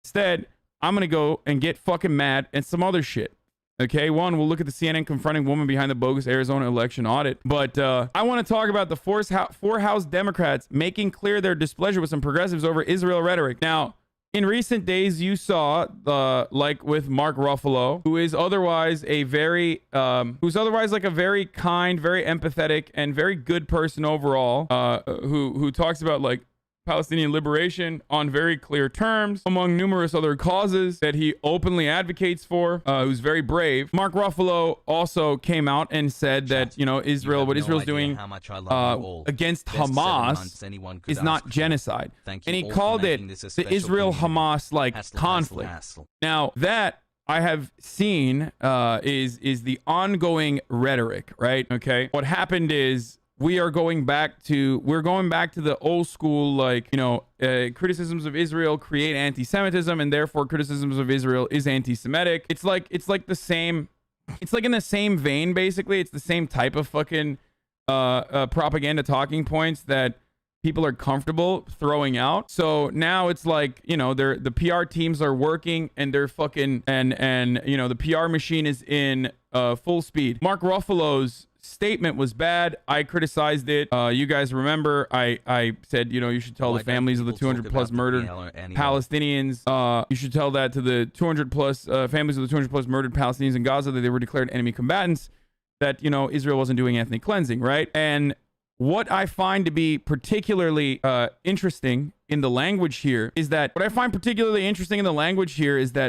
Instead, I'm going to go and get fucking mad at some other shit. Okay, one, we'll look at the CNN confronting woman behind the bogus Arizona election audit. But I want to talk about the four House Democrats making clear their displeasure with some progressives over Israel rhetoric. Now, in recent days, you saw like with Mark Ruffalo, who is otherwise a very like a very kind, very empathetic, and very good person overall, who talks about like Palestinian liberation on very clear terms, among numerous other causes that he openly advocates for, who's very brave. Mark Ruffalo also came out and said that, you know, what Israel's doing against Hamas is not genocide. And he called it the Israel-Hamas like conflict. Now, that I have seen is the ongoing rhetoric, right? Okay. What happened is we're going back to the old school, like, you know, criticisms of Israel create anti-Semitism, and therefore criticisms of Israel is anti-Semitic. It's like the same, it's like in the same vein, basically. It's the same type of fucking propaganda talking points that people are comfortable throwing out. So now it's like, you know, the PR teams are working and they're fucking and you know, the PR machine is in full speed. Mark Ruffalo's statement was bad. I criticized it. You guys remember I said, you know, you should tell the families of the 200 plus murdered Palestinians. You should tell that to the 200 plus families of the 200 plus murdered Palestinians in Gaza that they were declared enemy combatants, that, you know, Israel wasn't doing ethnic cleansing, right? And what I find to be particularly interesting in the language here is that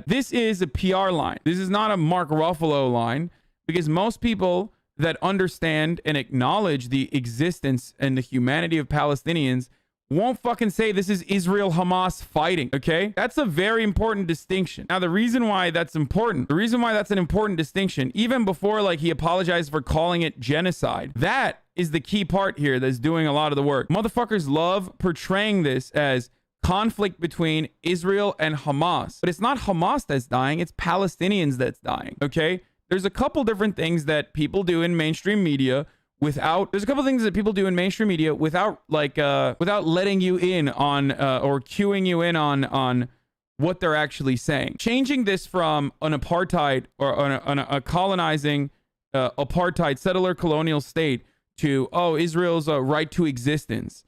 this is a PR line. This is not a Mark Ruffalo line, because most people that understand and acknowledge the existence and the humanity of Palestinians won't fucking say this is Israel-Hamas fighting, okay? That's a very important distinction. Now, the reason why that's an important distinction, even before, like, he apologized for calling it genocide, that is the key part here that's doing a lot of the work. Motherfuckers love portraying this as conflict between Israel and Hamas. But it's not Hamas that's dying, it's Palestinians that's dying, okay? There's a couple different things that people do in mainstream media without letting you in on or cueing you in on what they're actually saying. Changing this from an apartheid or a colonizing apartheid settler colonial state to, oh, Israel's right to existence.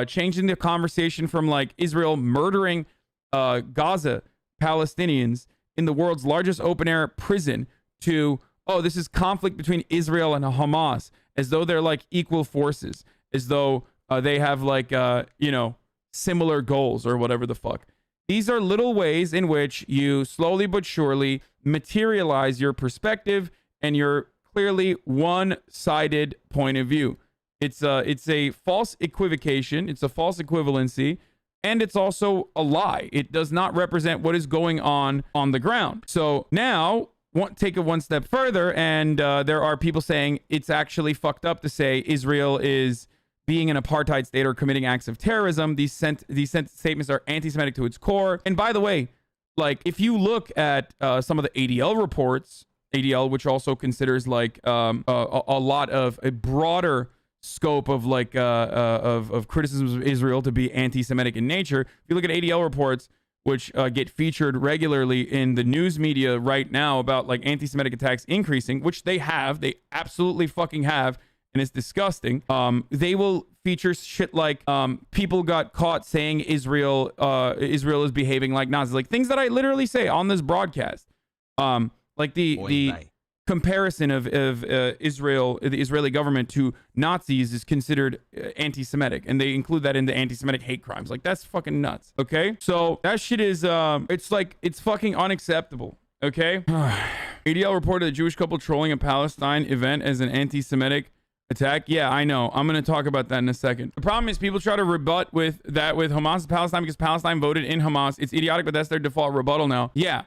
Changing the conversation from like Israel murdering Gaza Palestinians in the world's largest open air prison to, oh, this is conflict between Israel and Hamas, as though they're like equal forces, as though they have like, you know, similar goals or whatever the fuck. These are little ways in which you slowly but surely materialize your perspective and your clearly one-sided point of view. It's a false equivocation. It's a false equivalency. And it's also a lie. It does not represent what is going on the ground. So now, take it one step further, and there are people saying it's actually fucked up to say Israel is being an apartheid state or committing acts of terrorism. These statements are anti-Semitic to its core. And by the way, like, if you look at some of the ADL reports, ADL, which also considers like a lot of a broader scope of like of criticisms of Israel to be anti-Semitic in nature. If you look at ADL reports, which get featured regularly in the news media right now about like anti-Semitic attacks increasing, which they absolutely fucking have, and it's disgusting. They will feature shit like people got caught saying Israel is behaving like Nazis, like things that I literally say on this broadcast. Like the comparison of Israel, the Israeli government to Nazis is considered anti-Semitic, and they include that in the anti-Semitic hate crimes. Like, that's fucking nuts. Okay, so that shit is it's fucking unacceptable. Okay. ADL reported a Jewish couple trolling a Palestine event as an anti-Semitic attack. Yeah, I know. I'm going to talk about that in a second. The problem is people try to rebut with Hamas Palestine because Palestine voted in Hamas. It's idiotic, but that's their default rebuttal now. Yeah.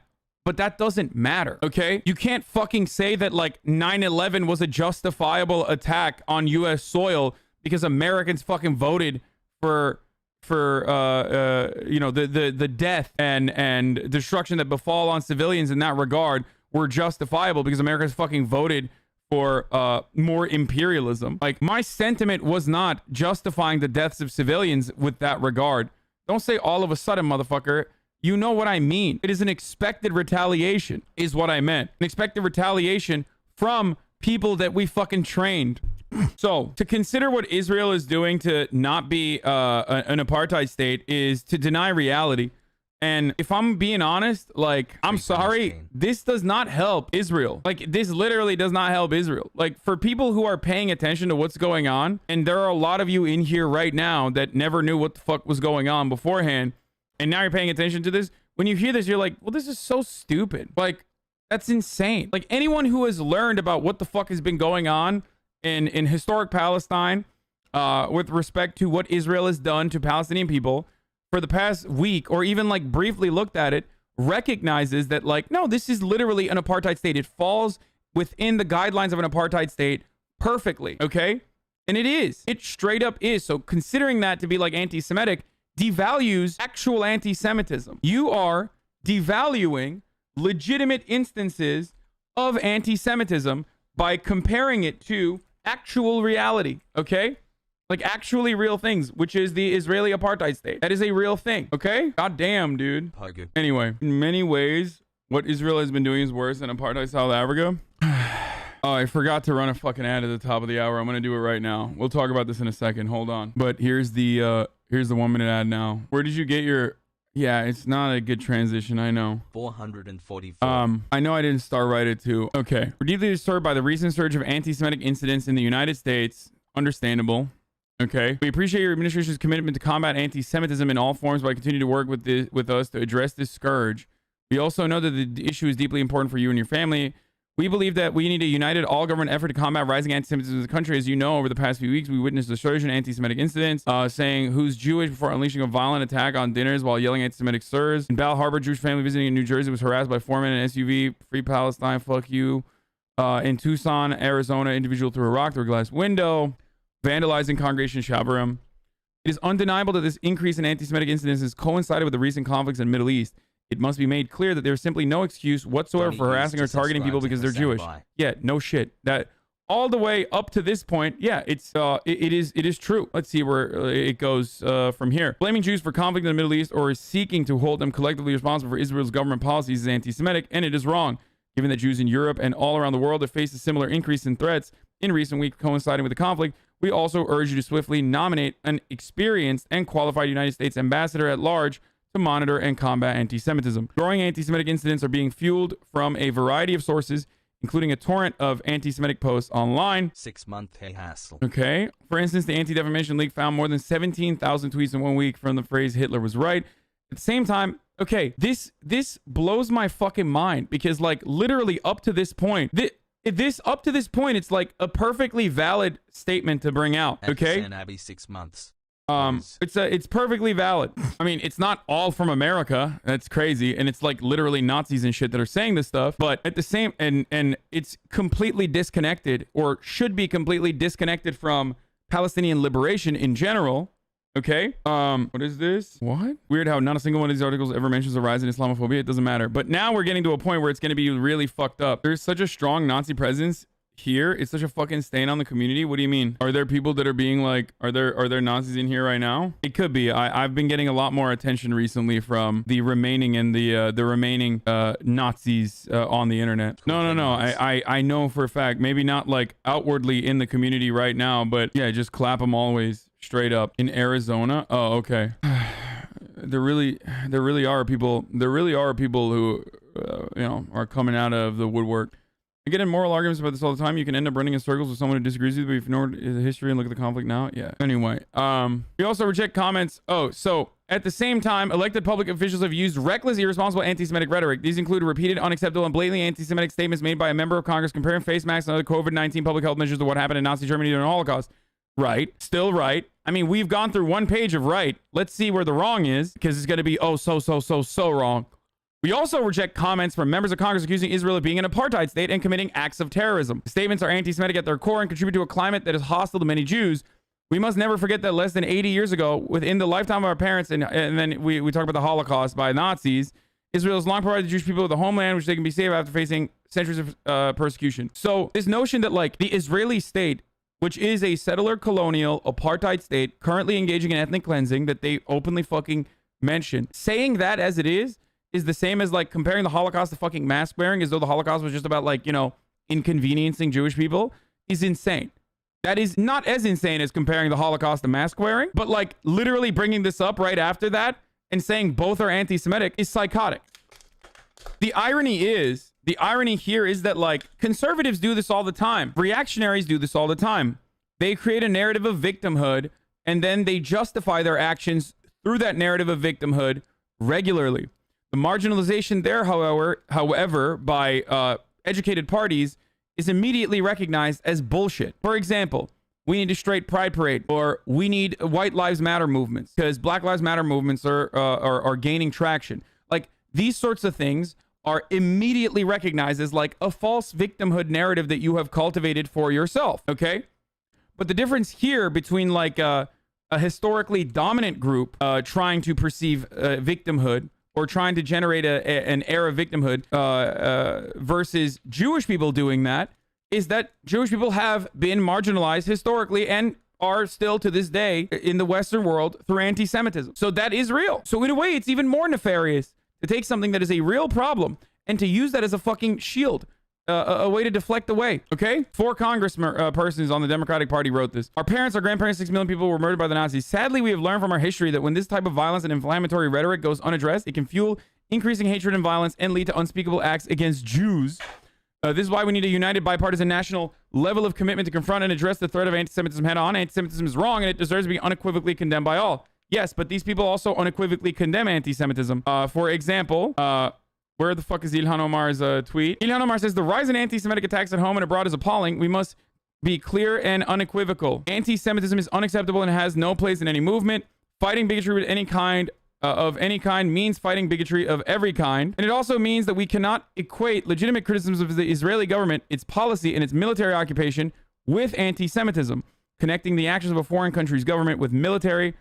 But that doesn't matter, okay? You can't fucking say that, like, 9/11 was a justifiable attack on U.S. soil because Americans fucking voted for you know, the death and destruction that befall on civilians in that regard were justifiable because Americans fucking voted for more imperialism. Like, my sentiment was not justifying the deaths of civilians with that regard. Don't say all of a sudden, motherfucker, You know what I mean. It is an expected retaliation, is what I meant. An expected retaliation from people that we fucking trained. So, to consider what Israel is doing to not be an apartheid state is to deny reality. And if I'm being honest, like, I'm sorry, this does not help Israel. Like, this literally does not help Israel. Like, for people who are paying attention to what's going on, and there are a lot of you in here right now that never knew what the fuck was going on beforehand, and now you're paying attention to this, when you hear this, you're like, well, this is so stupid. Like, that's insane. Like, anyone who has learned about what the fuck has been going on in historic Palestine with respect to what Israel has done to Palestinian people for the past week, or even like briefly looked at it, recognizes that, like, no, this is literally an apartheid state. It falls within the guidelines of an apartheid state perfectly, okay? And it is. It straight up is. So considering that to be like anti-Semitic devalues actual anti-Semitism. You are devaluing legitimate instances of anti-Semitism by comparing it to actual reality, okay? Like actually real things, which is the Israeli apartheid state. That is a real thing, okay? God damn, dude. Anyway, in many ways, what Israel has been doing is worse than apartheid South Africa. Oh, I forgot to run a fucking ad at the top of the hour. I'm gonna do it right now. We'll talk about this in a second. Hold on. But here's the 1-minute ad now. Where did you get your... Yeah, it's not a good transition, I know. 444. I know I didn't start right at 2. Okay. We're deeply disturbed by the recent surge of anti-Semitic incidents in the United States. Understandable. Okay. We appreciate your administration's commitment to combat anti-Semitism in all forms by continuing to work with us to address this scourge. We also know that the issue is deeply important for you and your family. We believe that we need a united all-government effort to combat rising anti-Semitism in the country. As you know, over the past few weeks, we witnessed a surge in anti-Semitic incidents, saying who's Jewish before unleashing a violent attack on dinners while yelling anti-Semitic slurs. In Bal Harbor, Jewish family visiting in New Jersey was harassed by 4 men in an SUV. Free Palestine, fuck you. In Tucson, Arizona, individual threw a rock through a glass window, vandalizing congregation Shabbarim. It is undeniable that this increase in anti-Semitic incidents has coincided with the recent conflicts in the Middle East. It must be made clear that there is simply no excuse whatsoever for harassing or targeting people because they're Jewish. Yeah, no shit. That all the way up to this point, yeah, it is true. Let's see where it goes from here. Blaming Jews for conflict in the Middle East or seeking to hold them collectively responsible for Israel's government policies is anti-Semitic, and it is wrong, given that Jews in Europe and all around the world have faced a similar increase in threats in recent weeks coinciding with the conflict. We also urge you to swiftly nominate an experienced and qualified United States ambassador at large to monitor and combat anti-Semitism. Growing anti-Semitic incidents are being fueled from a variety of sources, including a torrent of anti-Semitic posts online. 6-month hassle. Okay. For instance, the Anti-Defamation League found more than 17,000 tweets in 1 week from the phrase Hitler was right. At the same time, okay, this blows my fucking mind because, like, literally up to this point, up to this point, it's like a perfectly valid statement to bring out. Okay. HasanAbi 6 months. It's perfectly valid. I mean, it's not all from America. That's crazy. And it's like literally Nazis and shit that are saying this stuff. But at the same, and it's completely disconnected, or should be completely disconnected from Palestinian liberation in general. Okay. What is this? What? Weird how not a single one of these articles ever mentions a rise in Islamophobia. It doesn't matter. But now we're getting to a point where it's going to be really fucked up. There's such a strong Nazi presence here. It's such a fucking stain on the community. What do you mean? Are there people that are being like, are there Nazis in here right now? It could be. I've been getting a lot more attention recently from the remaining and the remaining Nazis on the internet. No. I know for a fact, maybe not like outwardly in the community right now, but yeah, just clap them always straight up. In Arizona. Oh, okay. There really are people who are coming out of the woodwork. I get in moral arguments about this all the time. You can end up running in circles with someone who disagrees with you, but if you know the history and look at the conflict now, yeah. Anyway, we also reject comments. Oh, so at the same time, elected public officials have used reckless, irresponsible anti-Semitic rhetoric. These include repeated, unacceptable, and blatantly anti-Semitic statements made by a member of Congress comparing face masks and other COVID-19 public health measures to what happened in Nazi Germany during the Holocaust. Right. Still right. I mean, we've gone through 1 page of right. Let's see where the wrong is, because it's going to be so wrong. We also reject comments from members of Congress accusing Israel of being an apartheid state and committing acts of terrorism. The statements are anti-Semitic at their core and contribute to a climate that is hostile to many Jews. We must never forget that less than 80 years ago, within the lifetime of our parents, and then we talk about the Holocaust by Nazis, Israel has long provided the Jewish people with a homeland which they can be safe after facing centuries of persecution. So this notion that, like, the Israeli state, which is a settler colonial apartheid state currently engaging in ethnic cleansing that they openly fucking mention. Saying that as it is the same as like comparing the Holocaust to fucking mask wearing as though the Holocaust was just about like, you know, inconveniencing Jewish people is insane. That is not as insane as comparing the Holocaust to mask wearing, but like literally bringing this up right after that and saying both are anti-Semitic is psychotic. The irony here is that like conservatives do this all the time. Reactionaries do this all the time. They create a narrative of victimhood and then they justify their actions through that narrative of victimhood regularly. The marginalization there, however, by educated parties is immediately recognized as bullshit. For example, we need a straight pride parade, or we need white lives matter movements because black lives matter movements are gaining traction. Like these sorts of things are immediately recognized as like a false victimhood narrative that you have cultivated for yourself. Okay. But the difference here between like a historically dominant group trying to perceive victimhood or trying to generate an era of victimhood versus Jewish people doing that is that Jewish people have been marginalized historically and are still to this day in the Western world through anti-Semitism. So that is real. So in a way, it's even more nefarious to take something that is a real problem and to use that as a fucking shield. A way to deflect away, okay? 4 persons on the Democratic Party wrote this. Our parents, our grandparents, 6 million people were murdered by the Nazis. Sadly, we have learned from our history that when this type of violence and inflammatory rhetoric goes unaddressed, it can fuel increasing hatred and violence and lead to unspeakable acts against Jews. This is why we need a united bipartisan national level of commitment to confront and address the threat of anti-Semitism head on. Anti-Semitism is wrong and it deserves to be unequivocally condemned by all. Yes, but these people also unequivocally condemn anti-Semitism. For example, where the fuck is Ilhan Omar's tweet? Ilhan Omar says, the rise in anti-Semitic attacks at home and abroad is appalling. We must be clear and unequivocal. Anti-Semitism is unacceptable and has no place in any movement. Fighting bigotry with any kind of any kind means fighting bigotry of every kind. And it also means that we cannot equate legitimate criticisms of the Israeli government, its policy, and its military occupation with anti-Semitism. Connecting the actions of a foreign country's government with military,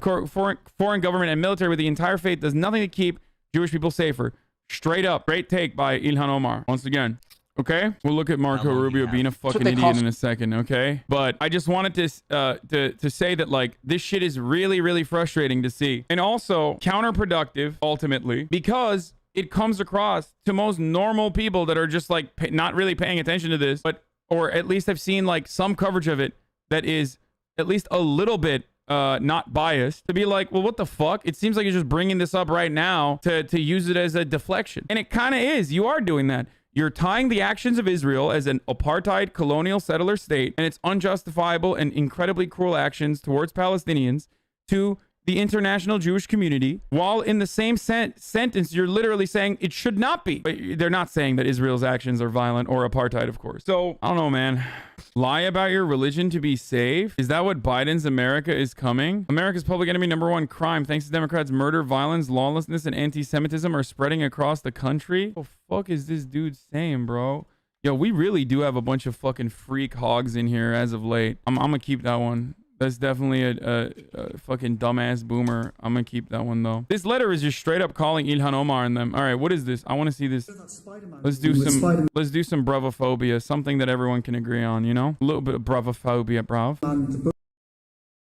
foreign government and military with the entire faith does nothing to keep Jewish people safer. Straight up. Great take by Ilhan Omar. Once again. Okay? We'll look at Marco Rubio being a fucking idiot in a second, okay? But I just wanted to say that, like, this shit is really, really frustrating to see. And also counterproductive, ultimately, because it comes across to most normal people that are just, like, not really paying attention to this, but, or at least have seen, like, some coverage of it that is at least a little bit not biased, to be like, well, what the fuck? It seems like you're just bringing this up right now to use it as a deflection. And it kind of is. You are doing that. You're tying the actions of Israel as an apartheid colonial settler state and its unjustifiable and incredibly cruel actions towards Palestinians to the international Jewish community, while in the same sentence, you're literally saying it should not be. But they're not saying that Israel's actions are violent or apartheid, of course. So, I don't know, man. Lie about your religion to be safe? Is that what Biden's America is coming? America's public enemy #1 crime, thanks to Democrats, murder, violence, lawlessness, and anti-Semitism are spreading across the country. What the fuck is this dude saying, bro? Yo, we really do have a bunch of fucking freak hogs in here as of late. I'm gonna keep that one. That's definitely a fucking dumbass boomer. I'm gonna keep that one though. This letter is just straight up calling Ilhan Omar and them. All right, what is this? I want to see this. Let's do some bravophobia, something that everyone can agree on. You know, a little bit of bravophobia, bruv.